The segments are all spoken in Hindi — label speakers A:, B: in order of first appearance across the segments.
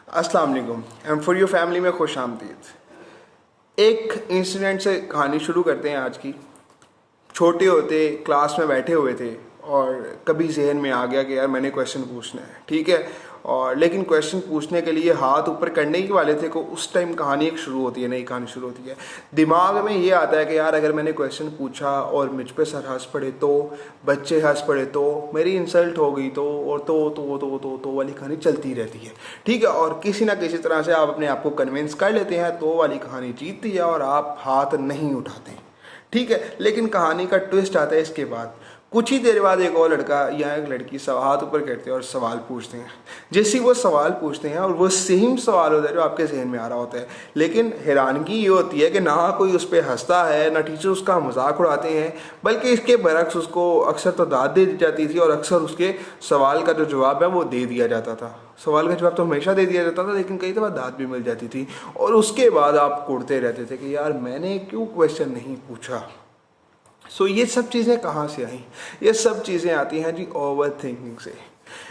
A: अस्सलाम वालेकुम। एम फॉर योर फैमिली में खुश आमदीद। एक इंसिडेंट से कहानी शुरू करते हैं आज की। छोटे होते क्लास में बैठे हुए थे और कभी जहन में आ गया कि यार मैंने क्वेश्चन पूछना है, ठीक है। और लेकिन क्वेश्चन पूछने के लिए हाथ ऊपर करने ही वाले थे को उस टाइम कहानी एक शुरू होती है, नई कहानी शुरू होती है। दिमाग में ये आता है कि यार अगर मैंने क्वेश्चन पूछा और मुझ पे सर हंस पड़े तो, बच्चे हंस पड़े तो, मेरी इंसल्ट हो गई तो, और तो वाली कहानी चलती रहती है, ठीक है। और किसी ना किसी तरह से आप अपने आप को कन्विंस कर लेते हैं, तो वाली कहानी जीतती है और आप हाथ नहीं उठाते, ठीक है। लेकिन कहानी का ट्विस्ट आता है इसके बाद। कुछ ही देर बाद एक और लड़का या एक लड़की हाथ ऊपर करते हैं और सवाल पूछते हैं। जैसे ही वो सवाल पूछते हैं और वो सेम सवाल होता है जो आपके जहन में आ रहा होता है, लेकिन हैरानगी ये होती है कि ना कोई उस पर हंसता है, ना टीचर उसका मजाक उड़ाते हैं, बल्कि इसके बरक्स उसको अक्सर तो दाद दे दी जाती थी और अक्सर उसके सवाल का जो जवाब है वो दे दिया जाता था। सवाल का जवाब तो हमेशा दे दिया जाता था, लेकिन कई दफ़ा दाद भी मिल जाती थी। और उसके बाद आप कुड़ते रहते थे कि यार मैंने क्यों क्वेश्चन नहीं पूछा। सो ये सब चीज़ें कहाँ से आई? ये सब चीज़ें आती हैं जी ओवर थिंकिंग से।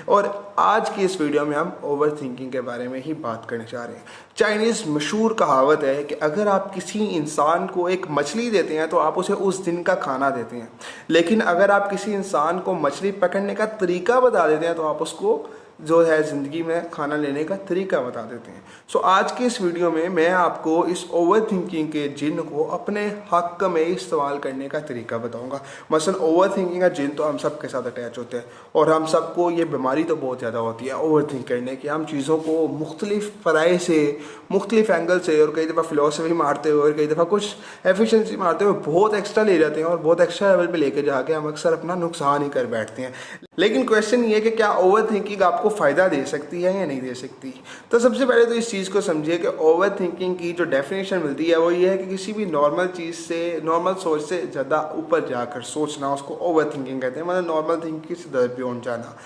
A: और आज की इस वीडियो में हम ओवर थिंकिंग के बारे में ही बात करने जा रहे हैं। चाइनीज़ मशहूर कहावत है कि अगर आप किसी इंसान को एक मछली देते हैं तो आप उसे उस दिन का खाना देते हैं, लेकिन अगर आप किसी इंसान को मछली पकड़ने का तरीका बता देते हैं तो आप उसको जो है ज़िंदगी में खाना लेने का तरीका बता देते हैं। सो आज की इस वीडियो में मैं आपको इस ओवर थिंकिंग के जिन को अपने हक में इस्तेमाल करने का तरीका बताऊंगा। मसलन ओवर थिंकिंग का जिन तो हम सब के साथ अटैच होते हैं और हम सबको ये बीमारी तो बहुत ज़्यादा होती है ओवर थिंक करने की। हम चीज़ों को मुख्तलिफ फ़राए से, मुख्तलिफ एंगल से और कई दफ़ा फ़िलासफ़ी मारते हुए और कई दफ़ा कुछ एफिशिएंसी मारते हुए बहुत एक्स्ट्रा ले जाते हैं और बहुत एक्स्ट्रा लेवल पे लेके जाके हम अक्सर अपना नुकसान ही कर बैठते हैं। लेकिन क्वेश्चन ये है कि क्या ओवर थिंकिंग आपको फ़ायदा दे सकती है या नहीं दे सकती। तो सबसे पहले तो इस चीज़ को समझिए कि ओवर थिंकिंग की जो डेफिनेशन मिलती है वो ये है कि किसी भी नॉर्मल चीज़ से, नॉर्मल सोच से ज़्यादा ऊपर जाकर सोचना, उसको ओवर थिंकिंग कहते हैं। मतलब नॉर्मल थिंकिंग से ज़्यादा बियॉन्ड जाना।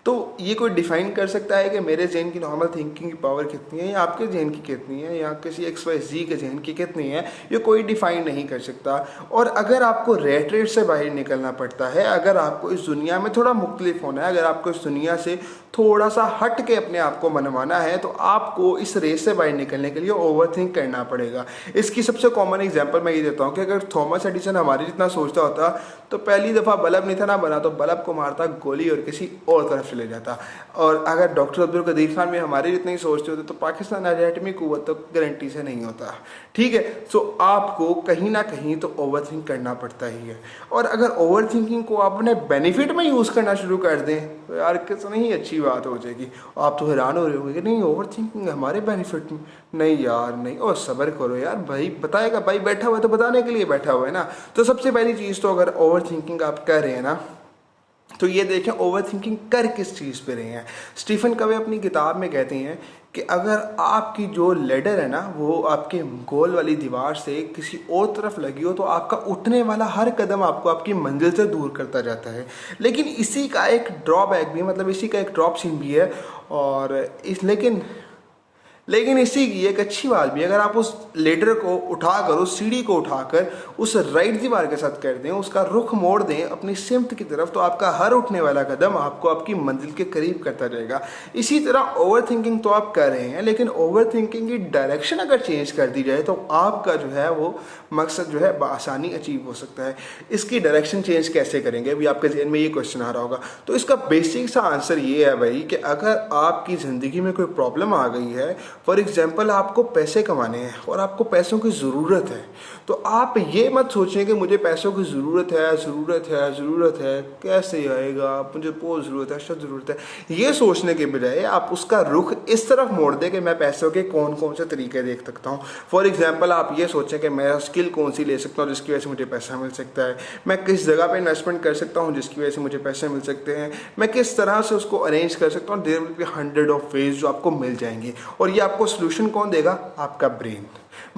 A: तो ये कोई डिफाइन कर सकता है कि मेरे जहन की नॉर्मल थिंकिंग की पावर कितनी है या आपके जहन की कितनी है या किसी XYZ के जहन की कितनी है, ये कोई डिफाइन नहीं कर सकता। और अगर आपको रेट रेट से बाहर निकलना पड़ता है, अगर आपको इस दुनिया में थोड़ा मुख्तलिफ होना है, अगर आपको इस दुनिया से थोड़ा सा हट के अपने आप को मनवाना है, तो आपको इस रेस से बाहर निकलने के लिए ओवर थिंक करना पड़ेगा। इसकी सबसे कॉमन एग्जांपल मैं ये देता हूँ कि अगर थॉमस एडिसन हमारे जितना सोचता होता तो पहली दफ़ा बल्ब नहीं था ना बना तो बल्ब को मारता गोली और किसी और तरफ चले जाता। और अगर डॉक्टर अब्दुल कदीर खान भी हमारे जितने ही सोचते होते तो पाकिस्तान एटमी कुव्वत तो गारंटी से नहीं होता, ठीक है। सो आपको कहीं ना कहीं तो ओवर थिंक करना पड़ता ही है। और अगर ओवर थिंकिंग को आप अपने बेनिफिट में यूज़ करना शुरू कर दें तो यार कितनी ही अच्छी बात हो जाएगी। आप तो हैरान हो रहे होंगे कि नहीं ओवर थिंकिंग हमारे बेनिफिट में, नहीं यार नहीं। और सब्र करो यार, भाई बताएगा, भाई बैठा हुआ है तो बताने के लिए बैठा हुआ है ना। तो सबसे पहली चीज़ तो अगर ओवर थिंकिंग आप कर रहे हैं ना, तो ये देखें ओवर थिंकिंग कर किस चीज़ पे रहे हैं। स्टीफन कवे अपनी किताब में कहते हैं कि अगर आपकी जो लेडर है ना वो आपके गोल वाली दीवार से किसी और तरफ लगी हो तो आपका उठने वाला हर कदम आपको आपकी मंजिल से दूर करता जाता है। लेकिन इसी का एक ड्रॉबैक भी, मतलब इसी का एक ड्रॉप सीन भी है। और लेकिन इसी की एक अच्छी बात भी, अगर आप उस लेडर को उठाकर, उस सीढ़ी को उठाकर उस राइट दीवार के साथ कर दें, उसका रुख मोड़ दें अपनी सिमत की तरफ, तो आपका हर उठने वाला कदम आपको आपकी मंजिल के करीब करता रहेगा। इसी तरह ओवर थिंकिंग तो आप कर रहे हैं, लेकिन ओवर थिंकिंग की डायरेक्शन अगर चेंज कर दी जाए तो आपका जो है वो मकसद जो है बआसानी अचीव हो सकता है। इसकी डायरेक्शन चेंज कैसे करेंगे, अभी आपके जहन में ये क्वेश्चन आ रहा होगा। तो इसका बेसिक सा आंसर ये है भाई कि अगर आपकी ज़िंदगी में कोई प्रॉब्लम आ गई है, फॉर एग्जाम्पल आपको पैसे कमाने हैं और आपको पैसों की ज़रूरत है, तो आप ये मत सोचें कि मुझे पैसों की ज़रूरत है, कैसे आएगा, मुझे बहुत ज़रूरत है, सब ज़रूरत है। ये सोचने के बजाय आप उसका रुख इस तरफ मोड़ दें कि मैं पैसों के कौन कौन से तरीके देख सकता हूँ। फॉर एग्जाम्पल आप ये सोचें कि मैं स्किल कौन सी ले सकता हूँ जिसकी वजह से मुझे पैसा मिल सकता है, मैं किस जगह पे इन्वेस्टमेंट कर सकता हूँ जिसकी वजह से मुझे पैसे मिल सकते हैं, मैं किस तरह से उसको अरेंज कर सकता हूँ। There will be 100 of ways जो आपको मिल जाएंगी। और ये आपको सोल्यूशन कौन देगा? आपका ब्रेन।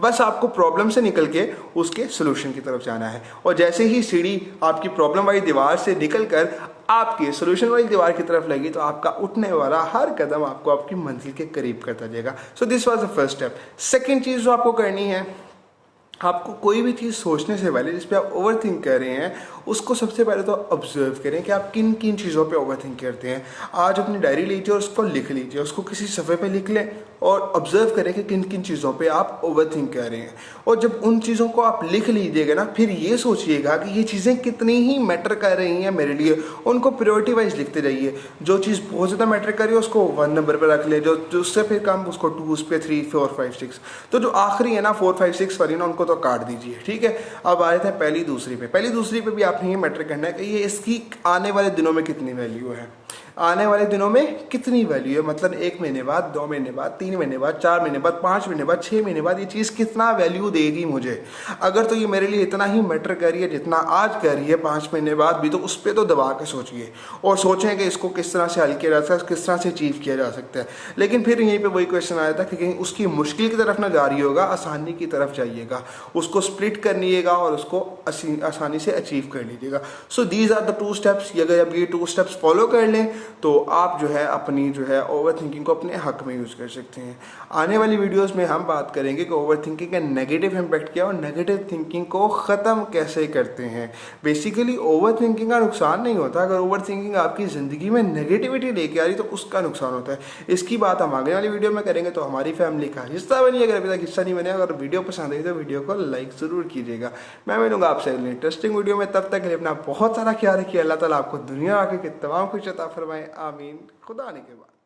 A: बस आपको प्रॉब्लम से निकल के उसके सोल्यूशन की तरफ जाना है। और जैसे ही सीढ़ी आपकी प्रॉब्लम वाली दीवार से निकल कर आपकी सोल्यूशन वाली दीवार की तरफ लगी तो आपका उठने वाला हर कदम आपको आपकी मंजिल के करीब करता जाएगा। So this was the first step. Second चीज़ जो आपको करनी है आपको कोई भी चीज़ सोचने से पहले जिस पे आप ओवर थिंक कर रहे हैं उसको सबसे पहले तो ऑब्जर्व करें कि आप किन किन चीज़ों पे ओवर थिंक करते हैं। आज अपनी डायरी लीजिए और उसको लिख लीजिए, उसको किसी सफ़े पे लिख लें और ऑब्जर्व करें कि किन किन चीज़ों पे आप ओवर थिंक कर रहे हैं। और जब उन चीज़ों को आप लिख लीजिएगा ना, फिर ये सोचिएगा कि ये चीज़ें कितनी ही मैटर कर रही हैं मेरे लिए, उनको प्रायोरिटी वाइज लिखते जाइए। जो चीज़ बहुत ज़्यादा मैटर कर रही है उसको 1 नंबर पर रख ले, जो उससे फिर कम उसको 2, उस पर 3, 4, 5, 6। तो जो आखिरी है ना 4, 5, 6 वाली ना, उनको तो काट दीजिए, ठीक है। अब आए थे पहली दूसरी पे। पहली दूसरी पे भी आपने ये मैटर करना है कि ये इसकी आने वाले दिनों में कितनी वैल्यू है, आने वाले दिनों में कितनी वैल्यू है। मतलब 1 महीने बाद, 2 महीने बाद, 3 महीने बाद, 4 महीने बाद, 5 महीने बाद, 6 महीने बाद ये चीज़ कितना वैल्यू देगी मुझे। अगर तो ये मेरे लिए इतना ही मैटर कर रही है जितना आज कर रही है 5 महीने बाद भी, तो उस पर तो दबा के सोचिए और सोचें कि इसको किस तरह से हल किया जा सकता है, किस तरह से अचीव किया जा सकता है। लेकिन फिर यहीं पर वही क्वेश्चन आया था कि कहीं उसकी मुश्किल की तरफ ना जा रही होगा, आसानी की तरफ जाइएगा, उसको स्प्लिट करनिएगा और उसको आसानी से अचीव कर लीजिएगा। So these are the 2 steps. अगर आप ये 2 स्टेप्स फॉलो कर लें तो आप जो है अपनी जो है ओवर थिंकिंग को अपने हक में यूज़ कर सकते हैं। आने वाली वीडियोस में हम बात करेंगे कि ओवर थिंकिंग का नेगेटिव इम्पैक्ट क्या है और नेगेटिव थिंकिंग को ख़त्म कैसे करते हैं। बेसिकली ओवर थिंकिंग का नुकसान नहीं होता, अगर ओवर थिंकिंग आपकी ज़िंदगी में नेगेटिविटी लेके आ रही तो उसका नुकसान होता है। इसकी बात हम आगे वाली वीडियो में करेंगे। तो हमारी फैमिली का हिस्सा बनिए, अगर अभी तक हिस्सा नहीं बने। अगर वीडियो पसंद आई तो वीडियो को लाइक ज़रूर कीजिएगा। मैं मिलूंगा आपसे इंटरेस्टिंग वीडियो में, तब तक के लिए अपना बहुत सारा ख्याल रखिए। अल्लाह ताला आपको दुनिया आगे के तमाम खुश अता फरमाए, आमीन। खुदा ने के बाद।